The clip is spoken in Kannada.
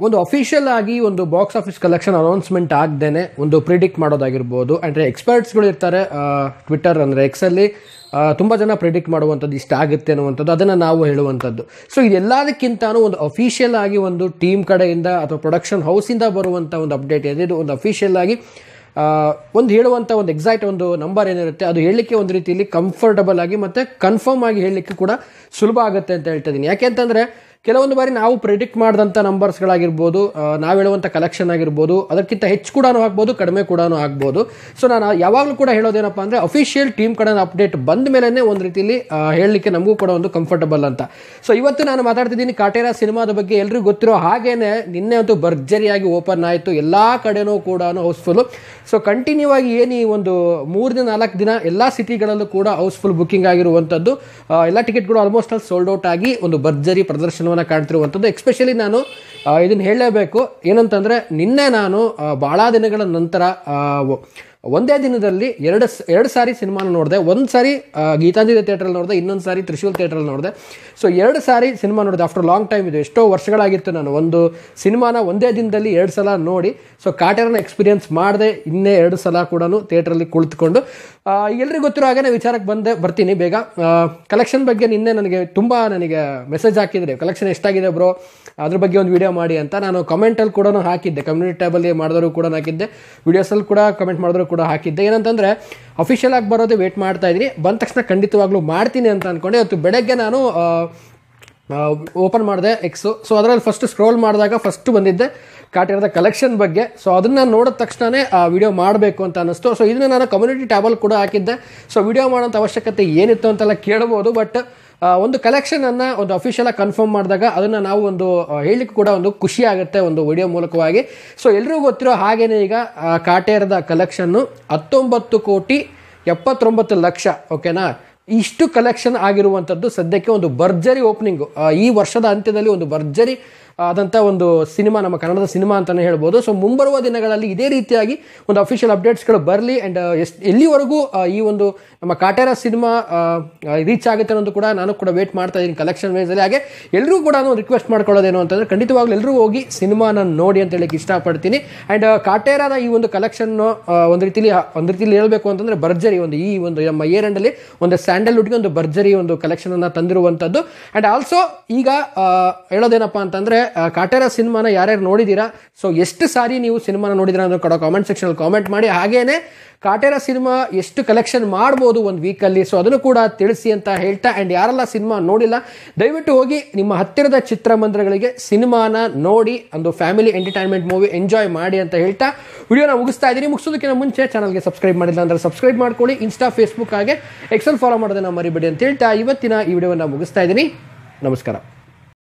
ಒಂದು ಅಫಿಷಿಯಲ್ ಆಗಿ ಒಂದು ಬಾಕ್ಸ್ ಆಫೀಸ್ ಕಲೆಕ್ಷನ್ ಅನೌನ್ಸ್ಮೆಂಟ್ ಆಗದೇನೆ ಒಂದು ಪ್ರಿಡಿಕ್ಟ್ ಮಾಡೋದಾಗಿರ್ಬೋದು. ಅಂದರೆ ಎಕ್ಸ್ಪರ್ಟ್ಸ್ಗಳು ಇರ್ತಾರೆ ಟ್ವಿಟರ್ ಅಂದರೆ ಎಕ್ಸಲ್ಲಿ ತುಂಬ ಜನ ಪ್ರಿಡಿಕ್ಟ್ ಮಾಡುವಂಥದ್ದು ಇಷ್ಟ ಆಗುತ್ತೆ ಅನ್ನುವಂಥದ್ದು, ಅದನ್ನು ನಾವು ಹೇಳುವಂಥದ್ದು. ಸೊ ಇದೆಲ್ಲದಕ್ಕಿಂತನೂ ಒಂದು ಅಫಿಷಿಯಲ್ ಆಗಿ ಒಂದು ಟೀಮ್ ಕಡೆಯಿಂದ ಅಥವಾ ಪ್ರೊಡಕ್ಷನ್ ಹೌಸಿಂದ ಬರುವಂಥ ಒಂದು ಅಪ್ಡೇಟ್ ಏನಿದೆ, ಒಂದು ಅಫಿಷಿಯಲ್ ಆಗಿ ಒಂದು ಹೇಳುವಂಥ ಒಂದು ಎಕ್ಸಾಕ್ಟ್ ಒಂದು ನಂಬರ್ ಏನಿರುತ್ತೆ ಅದು ಹೇಳಲಿಕ್ಕೆ ಒಂದು ರೀತಿಯಲ್ಲಿ ಕಂಫರ್ಟಬಲ್ ಆಗಿ ಮತ್ತು ಕನ್ಫರ್ಮ್ ಆಗಿ ಹೇಳಲಿಕ್ಕೆ ಕೂಡ ಸುಲಭ ಆಗುತ್ತೆ ಅಂತ ಹೇಳ್ತಾ ಇದ್ದೀನಿ. ಯಾಕೆಂತಂದರೆ ಕೆಲವೊಂದು ಬಾರಿ ನಾವು ಪ್ರಿಡಿಕ್ಟ್ ಮಾಡಿದಂಥ ನಂಬರ್ಸ್ಗಳಾಗಿರ್ಬೋದು, ನಾವು ಹೇಳುವಂಥ ಕಲೆಕ್ಷನ್ ಆಗಿರ್ಬೋದು, ಅದಕ್ಕಿಂತ ಹೆಚ್ಚು ಕೂಡ ಆಗ್ಬೋದು, ಕಡಿಮೆ ಕೂಡ ಆಗ್ಬೋದು. ಸೊ ನಾನು ಯಾವಾಗಲೂ ಕೂಡ ಹೇಳೋದೇನಪ್ಪ ಅಂದರೆ ಅಫಿಷಿಯಲ್ ಟೀಮ್ ಕಡೆ ಅಪ್ಡೇಟ್ ಬಂದ ಮೇಲೇ ಒಂದು ರೀತಿಯಲ್ಲಿ ಹೇಳಲಿಕ್ಕೆ ನಮಗೂ ಕೂಡ ಒಂದು ಕಂಫರ್ಟಬಲ್ ಅಂತ. ಸೊ ಇವತ್ತು ನಾನು ಮಾತಾಡ್ತಿದ್ದೀನಿ ಕಾಟೇರ ಸಿನಿಮಾದ ಬಗ್ಗೆ. ಎಲ್ರಿಗೂ ಗೊತ್ತಿರೋ ಹಾಗೇನೆ ನಿನ್ನೆ ಅಂತೂ ಭರ್ಜರಿಯಾಗಿ ಓಪನ್ ಆಯಿತು, ಎಲ್ಲ ಕಡೆನೂ ಕೂಡ ಹೌಸ್ಫುಲ್ಲು. ಸೊ ಕಂಟಿನ್ಯೂ ಆಗಿ ಏನು ಈ ಒಂದು 3-4 ದಿನ ಎಲ್ಲ ಸಿಟಿಗಳಲ್ಲೂ ಕೂಡ ಹೌಸ್ಫುಲ್ ಬುಕ್ಕಿಂಗ್ ಆಗಿರುವಂಥದ್ದು. ಎಲ್ಲ ಟಿಕೆಟ್ಗಳು ಆಲ್ಮೋಸ್ಟ್ ಆಲ್ ಸೋಲ್ಡ್ ಔಟ್ ಆಗಿ ಒಂದು ಭರ್ಜರಿ ಪ್ರದರ್ಶನವನ್ನು ಕಾಣ್ತಿರುವಂಥದ್ದು. ಎಕ್ಸ್ಪೆಷಲಿ ನಾನು ಇದನ್ನು ಹೇಳಲೇಬೇಕು, ಏನಂತಂದರೆ ನಿನ್ನೆ ನಾನು ಭಾಳ ದಿನಗಳ ನಂತರ ಒಂದೇ ದಿನದಲ್ಲಿ ಎರಡು ಸಾರಿ ಸಿನಿಮಾನ ನೋಡಿದೆ. ಒಂದು ಸಾರಿ ಗೀತಾಂಜಲಿ ಥಿಯೇಟ್ರಲ್ಲಿ ನೋಡಿದೆ, ಇನ್ನೊಂದು ಸಾರಿ ತ್ರಿಶೂಲ್ ಥಿಯೇಟ್ರಲ್ಲಿ ನೋಡಿದೆ. ಸೊ 2 ಸಾರಿ ಸಿನಿಮಾ ನೋಡಿದೆ ಆಫ್ಟರ್ ಲಾಂಗ್ ಟೈಮ್. ಇದು ಎಷ್ಟೋ ವರ್ಷಗಳಾಗಿತ್ತು ನಾನು ಒಂದು ಸಿನಿಮಾನ ಒಂದೇ ದಿನದಲ್ಲಿ 2 ಸಲ ನೋಡಿ. ಸೊ ಕಾಟೇರನ ಎಕ್ಸ್ಪೀರಿಯನ್ಸ್ ಮಾಡಿದೆ, ಇನ್ನೇ 2 ಸಲ ಕೂಡ ಥಿಯೇಟ್ರಲ್ಲಿ ಕುಳಿತುಕೊಂಡು. ಎಲ್ರಿಗೂ ಗೊತ್ತಿರೋ ಹಾಗೆ ವಿಚಾರಕ್ಕೆ ಬರ್ತೀನಿ ಬೇಗ. ಕಲೆಕ್ಷನ್ ಬಗ್ಗೆ ನಿನ್ನೆ ನನಗೆ ಮೆಸೇಜ್ ಹಾಕಿದ್ರೆ, ಕಲೆಕ್ಷನ್ ಎಷ್ಟಾಗಿದೆ ಬ್ರೋ ಅದ್ರ ಬಗ್ಗೆ ಒಂದು ವಿಡಿಯೋ ಮಾಡಿ ಅಂತ. ನಾನು ಕಮೆಂಟಲ್ಲಿ ಕೂಡ ಹಾಕಿದ್ದೆ, ಕಮ್ಯುನಿಟಿ ಟ್ಯಾಬಲ್ಲಿ ಮಾಡಿದವರು ಕೂಡ ಹಾಕಿದ್ದೆ, ವಿಡಿಯೋಸಲ್ಲಿ ಕೂಡ ಕಮೆಂಟ್ ಮಾಡಿದ್ರು ಕೂಡ ಹಾಕಿದ್ದೆ. ಏನಂತಂದರೆ ಅಫಿಷಿಯಲ್ ಆಗಿ ಬರೋದೇ ವೇಟ್ ಮಾಡ್ತಾ ಇದ್ದೀನಿ, ಬಂದ ತಕ್ಷಣ ಖಂಡಿತವಾಗ್ಲೂ ಮಾಡ್ತೀನಿ ಅಂತ ಅಂದ್ಕೊಂಡೆ. ಇವತ್ತು ಬೆಳಗ್ಗೆ ನಾನು ಓಪನ್ ಮಾಡಿದೆ ಎಕ್ಸು. ಸೊ ಅದರಲ್ಲಿ ಫಸ್ಟ್ ಸ್ಕ್ರೋಲ್ ಮಾಡಿದಾಗ ಫಸ್ಟ್ ಬಂದಿದ್ದೆ ಕಾಟೇರದ ಕಲೆಕ್ಷನ್ ಬಗ್ಗೆ. ಸೊ ಅದನ್ನು ನೋಡಿದ ತಕ್ಷಣವೇ ವಿಡಿಯೋ ಮಾಡಬೇಕು ಅಂತ ಅನ್ನಿಸ್ತು. ಸೊ ಇದನ್ನು ನಾನು ಕಮ್ಯುನಿಟಿ ಟ್ಯಾಬಲ್ಲಿ ಕೂಡ ಹಾಕಿದ್ದೆ. ಸೊ ವಿಡಿಯೋ ಮಾಡೋಂಥ ಅವಶ್ಯಕತೆ ಏನಿತ್ತು ಅಂತೆಲ್ಲ ಕೇಳ್ಬೋದು, ಬಟ್ ಒಂದು ಕಲೆಕ್ಷನನ್ನು ಒಂದು ಅಫಿಷಿಯಲಾಗಿ ಕನ್ಫರ್ಮ್ ಮಾಡಿದಾಗ ಅದನ್ನು ನಾವು ಒಂದು ಹೇಳಲಿಕ್ಕೆ ಕೂಡ ಒಂದು ಖುಷಿ ಆಗುತ್ತೆ ಒಂದು ವಿಡಿಯೋ ಮೂಲಕವಾಗಿ. ಸೊ ಎಲ್ರಿಗೂ ಗೊತ್ತಿರೋ ಹಾಗೇನೆ ಈಗ ಕಾಟೇರದ ಕಲೆಕ್ಷನ್ನು 19,79,00,000 ಓಕೆನಾ. ಇಷ್ಟು ಕಲೆಕ್ಷನ್ ಆಗಿರುವಂಥದ್ದು ಸದ್ಯಕ್ಕೆ ಒಂದು ಭರ್ಜರಿ ಓಪನಿಂಗು. ಈ ವರ್ಷದ ಅಂತ್ಯದಲ್ಲಿ ಒಂದು ಭರ್ಜರಿ ಆದಂಥ ಒಂದು ಸಿನಿಮಾ, ನಮ್ಮ ಕನ್ನಡದ ಸಿನಿಮಾ ಅಂತಲೇ ಹೇಳ್ಬೋದು. ಸೊ ಮುಂಬರುವ ದಿನಗಳಲ್ಲಿ ಇದೇ ರೀತಿಯಾಗಿ ಒಂದು ಅಫಿಷಿಯಲ್ ಅಪ್ಡೇಟ್ಸ್ಗಳು ಬರಲಿ. ಆ್ಯಂಡ್ ಎಲ್ಲಿವರೆಗೂ ಈ ಒಂದು ನಮ್ಮ ಕಾಟೇರ ಸಿನಿಮಾ ರೀಚ್ ಆಗುತ್ತೆ ಅನ್ನೋದು ಕೂಡ ನಾನು ಕೂಡ ವೇಟ್ ಮಾಡ್ತಾ ಇದ್ದೀನಿ ಕಲೆಕ್ಷನ್ ವೈಸಲ್ಲಿ. ಹಾಗೆ ಎಲ್ಲರೂ ಕೂಡ ರಿಕ್ವೆಸ್ಟ್ ಮಾಡ್ಕೊಳ್ಳೋದೇನು ಅಂತಂದರೆ ಖಂಡಿತವಾಗ್ಲೂ ಎಲ್ಲರೂ ಹೋಗಿ ಸಿನಿಮಾನ ನೋಡಿ ಅಂತ ಹೇಳಕ್ಕೆ ಇಷ್ಟಪಡ್ತೀನಿ. ಆ್ಯಂಡ್ ಕಾಟೇರದ ಈ ಒಂದು ಕಲೆಕ್ಷನ್ನು ಒಂದು ರೀತಿಯಲ್ಲಿ ಹೇಳಬೇಕು ಅಂತಂದರೆ ಭರ್ಜರಿ ಒಂದು ಈ ಒಂದು ನಮ್ಮ ಇಯರ್ ಎಂಡಲ್ಲಿ ಒಂದು ಸ್ಯಾಂಡಲ್ವುಡ್ಗೆ ಒಂದು ಭರ್ಜರಿ ಒಂದು ಕಲೆಕ್ಷನನ್ನು ತಂದಿರುವಂಥದ್ದು. ಆ್ಯಂಡ್ ಆಲ್ಸೋ ಈಗ ಹೇಳೋದೇನಪ್ಪ ಅಂತಂದರೆ ಕಾಟೇರ ಸಿನಿಮಾನ ಯಾರ್ಯಾರು ನೋಡಿದ್ದೀರಾ, ಸೊ ಎಷ್ಟು ಸಾರಿ ನೀವು ಸಿನಿಮಾನ ನೋಡಿದ್ದೀರಾ ಅನ್ನೋ ಕೂಡ ಕಾಮೆಂಟ್ ಸೆಕ್ಷನಲ್ಲಿ ಕಾಮೆಂಟ್ ಮಾಡಿ. ಹಾಗೇನೆ ಕಾಟೇರ ಸಿನಿಮಾ ಎಷ್ಟು ಕಲೆಕ್ಷನ್ ಮಾಡ್ಬೋದು ಒಂದು ವೀಕಲ್ಲಿ, ಸೊ ಅದನ್ನು ಕೂಡ ತಿಳಿಸಿ ಅಂತ ಹೇಳ್ತಾ. ಆ್ಯಂಡ್ ಯಾರೆಲ್ಲ ಸಿನಿಮಾ ನೋಡಿಲ್ಲ ದಯವಿಟ್ಟು ಹೋಗಿ ನಿಮ್ಮ ಹತ್ತಿರದ ಚಿತ್ರಮಂದಿರಗಳಿಗೆ ಸಿನಿಮಾನ ನೋಡಿ ಒಂದು ಫ್ಯಾಮಿಲಿ ಎಂಟರ್ಟೈನ್ಮೆಂಟ್ ಮೂವಿ ಎಂಜಾಯ್ ಮಾಡಿ ಅಂತ ಹೇಳ್ತಾ ವಿಡಿಯೋನ ಮುಗಿಸ್ತಾ ಇದ್ದೀನಿ. ಮುಗಿಸೋದಕ್ಕಿಂತ ಮುಂಚೆ ಚಾನಲ್ಗೆ ಸಬ್ಸ್ಕ್ರೈಬ್ ಮಾಡಿಲ್ಲ ಅಂದರೆ ಸಬ್ಸ್ಕ್ರೈಬ್ ಮಾಡ್ಕೊಳ್ಳಿ. ಇನ್ಸ್ಟಾ, ಫೇಸ್ಬುಕ್ ಹಾಗೆ ಎಕ್ಸೆಲ್ ಫಾಲೋ ಮಾಡೋದನ್ನ ಮರಿಬೇಡಿ ಅಂತ ಹೇಳ್ತಾ ಇವತ್ತಿನ ಈ ವಿಡಿಯೋವನ್ನು ಮುಗಿಸ್ತಾ ಇದ್ದೀನಿ. ನಮಸ್ಕಾರ.